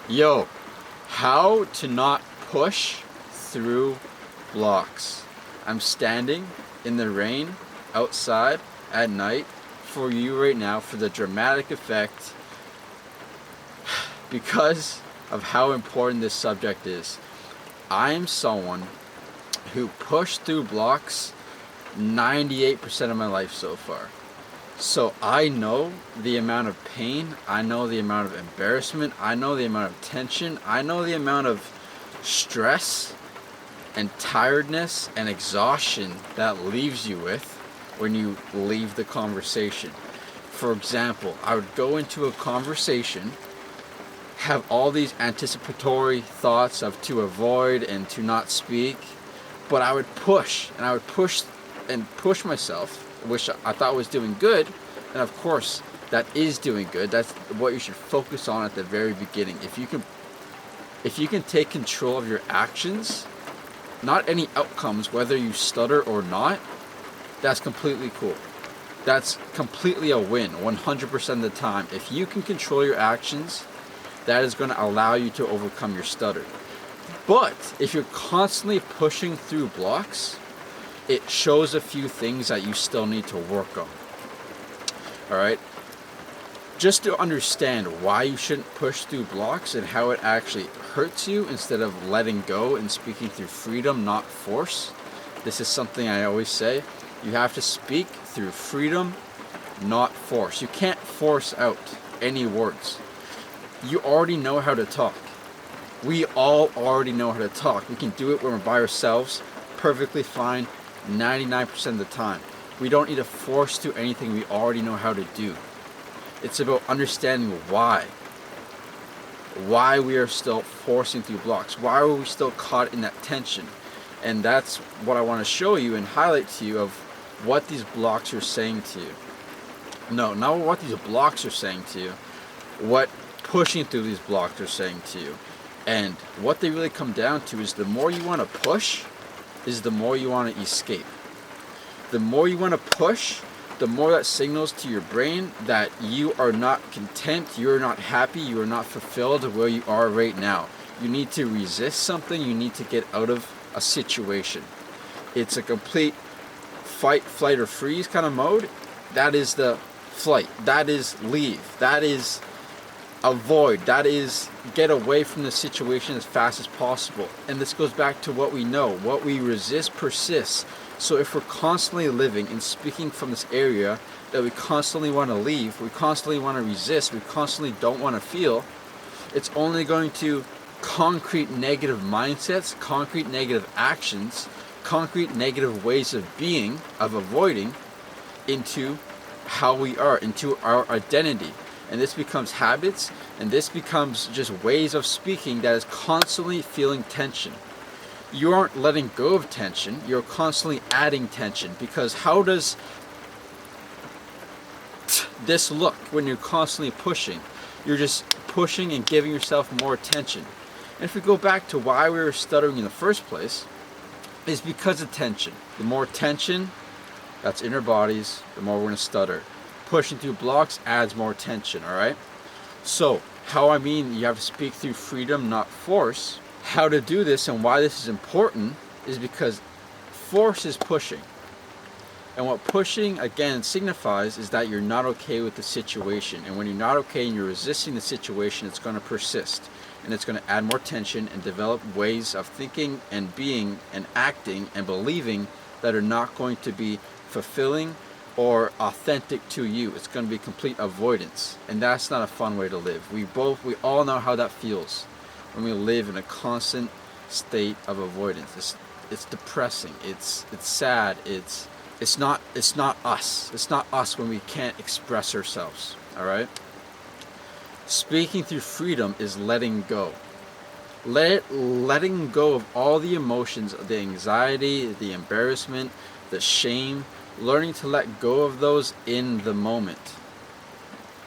Yo, how to not push through blocks. I'm standing in the rain outside at night for you right now for the dramatic effect because of how important this subject is. I am someone who pushed through blocks 98% of my life so far. So I know the amount of pain, I know the amount of embarrassment, I know the amount of tension, I know the amount of stress and tiredness and exhaustion that leaves you with when you leave the conversation. For example, I would go into a conversation, have all these anticipatory thoughts of to avoid and to not speak, but I would push and push myself, which I thought was doing good, and of course that is doing good. That's what you should focus on at the very beginning. If you can take control of your actions, not any outcomes, whether you stutter or not, that's completely cool. That's completely a win 100% of the time. If you can control your actions, that is going to allow you to overcome your stutter. But if you're constantly pushing through blocks, it shows a few things that you still need to work on. Alright? Just to understand why you shouldn't push through blocks and how it actually hurts you instead of letting go and speaking through freedom, not force. This is something I always say. You have to speak through freedom, not force. You can't force out any words. You already know how to talk. We all already know how to talk. We can do it when we're by ourselves perfectly fine 99% of the time. We don't need to force to anything we already know how to do. It's about understanding why we are still forcing through blocks. Why are we still caught in that tension? And that's what I want to show you and highlight to you of what these blocks are saying to you. No, not what these blocks are saying to you. What pushing through these blocks are saying to you. And what they really come down to is the more you want to push, is the more you want to escape. The more you want to push, the more that signals to your brain that you are not content, you're not happy, you are not fulfilled where you are right now. You need to resist something, you need to get out of a situation. It's a complete fight, flight, or freeze kind of mode. That is the flight, that is leave, that is avoid, that is get away from the situation as fast as possible. And this goes back to what we know, what we resist persists. So if we're constantly living and speaking from this area that we constantly want to leave, we constantly want to resist, we constantly don't want to feel, it's only going to concrete negative mindsets, concrete negative actions, concrete negative ways of being, of avoiding, into how we are, into our identity. And this becomes habits, and this becomes just ways of speaking that is constantly feeling tension. You aren't letting go of tension, you're constantly adding tension, because how does this look when you're constantly pushing? You're just pushing and giving yourself more tension. And if we go back to why we were stuttering in the first place, is because of tension. The more tension, that's inner bodies, the more we're going to stutter. Pushing through blocks adds more tension, alright? So, how I mean you have to speak through freedom, not force. How to do this and why this is important is because force is pushing. And what pushing, again, signifies is that you're not okay with the situation. And when you're not okay and you're resisting the situation, it's going to persist. And it's going to add more tension and develop ways of thinking and being and acting and believing that are not going to be fulfilling or authentic to you. It's going to be complete avoidance. And that's not a fun way to live. We all know how that feels when we live in a constant state of avoidance. It's depressing. It's sad. It's not us. It's not us when we can't express ourselves. All right? Speaking through freedom is letting go. Letting go of all the emotions, the anxiety, the embarrassment, the shame, learning to let go of those in the moment.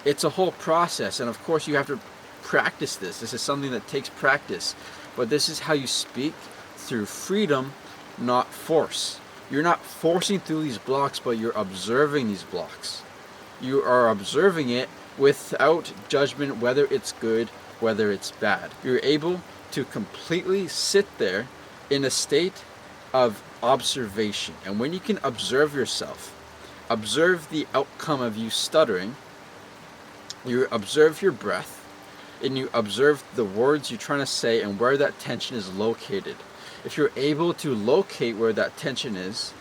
It's a whole process, and of course you have to practice this. This is something that takes practice, but this is how you speak through freedom, not force. You're not forcing through these blocks, but you're observing these blocks. You are observing it without judgment whether it's good whether it's bad. You're able to completely sit there in a state of observation. And when you can observe yourself, observe the outcome of you stuttering, you observe your breath, and you observe the words you're trying to say and where that tension is located. If you're able to locate where that tension is,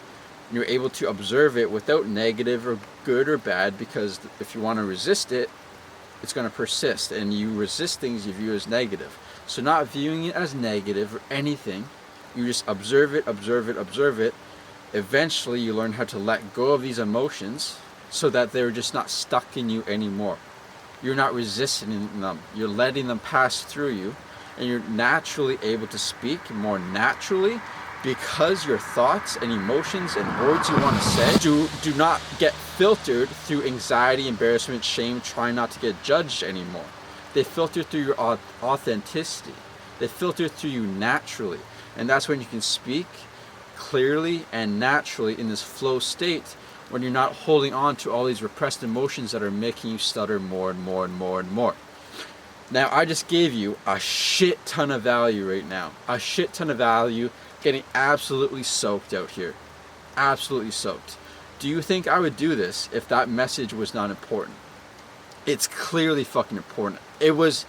you're able to observe it without negative or good or bad, because if you want to resist it, it's going to persist, and you resist things you view as negative. So not viewing it as negative or anything, you just observe it, observe it, observe it. Eventually you learn how to let go of these emotions so that they're just not stuck in you anymore. You're not resisting them, you're letting them pass through you, and you're naturally able to speak more naturally, because your thoughts and emotions and words you want to say do not get filtered through anxiety, embarrassment, shame, trying not to get judged anymore. They filter through your authenticity. They filter through you naturally. And that's when you can speak clearly and naturally in this flow state, when you're not holding on to all these repressed emotions that are making you stutter more and more and more and more. Now, I just gave you a shit ton of value right now. A shit ton of value, getting absolutely soaked out here. Absolutely soaked. Do you think I would do this if that message was not important? It's clearly fucking important. It was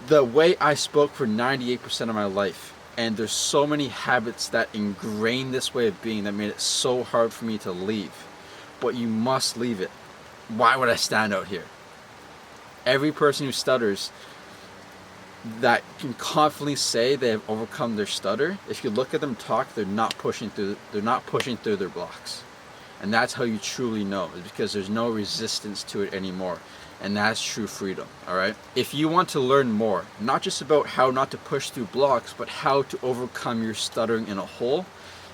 the way I spoke for 98% of my life. And there's so many habits that ingrain this way of being that made it so hard for me to leave. But you must leave it. Why would I stand out here? Every person who stutters that can confidently say they have overcome their stutter, if you look at them talk, they're not pushing through their blocks. And that's how you truly know, is because there's no resistance to it anymore. And that's true freedom, all right? If you want to learn more, not just about how not to push through blocks, but how to overcome your stuttering in a whole,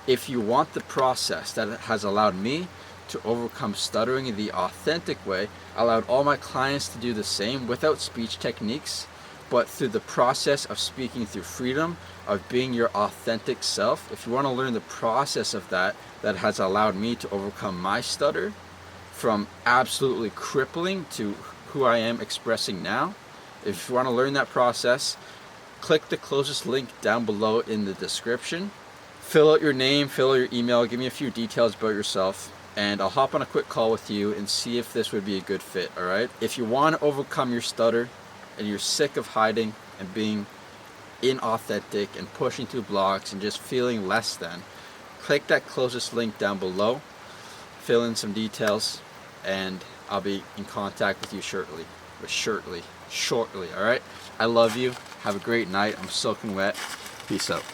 if you want the process that has allowed me to overcome stuttering in the authentic way, allowed all my clients to do the same without speech techniques, but through the process of speaking through freedom, of being your authentic self, if you want to learn the process of that has allowed me to overcome my stutter from absolutely crippling to who I am expressing now, if you want to learn that process, click the closest link down below in the description. Fill out your name, fill out your email, give me a few details about yourself, and I'll hop on a quick call with you and see if this would be a good fit, all right? If you want to overcome your stutter and you're sick of hiding and being inauthentic and pushing through blocks and just feeling less than, click that closest link down below, fill in some details, and I'll be in contact with you shortly, all right? I love you. Have a great night. I'm soaking wet. Peace out.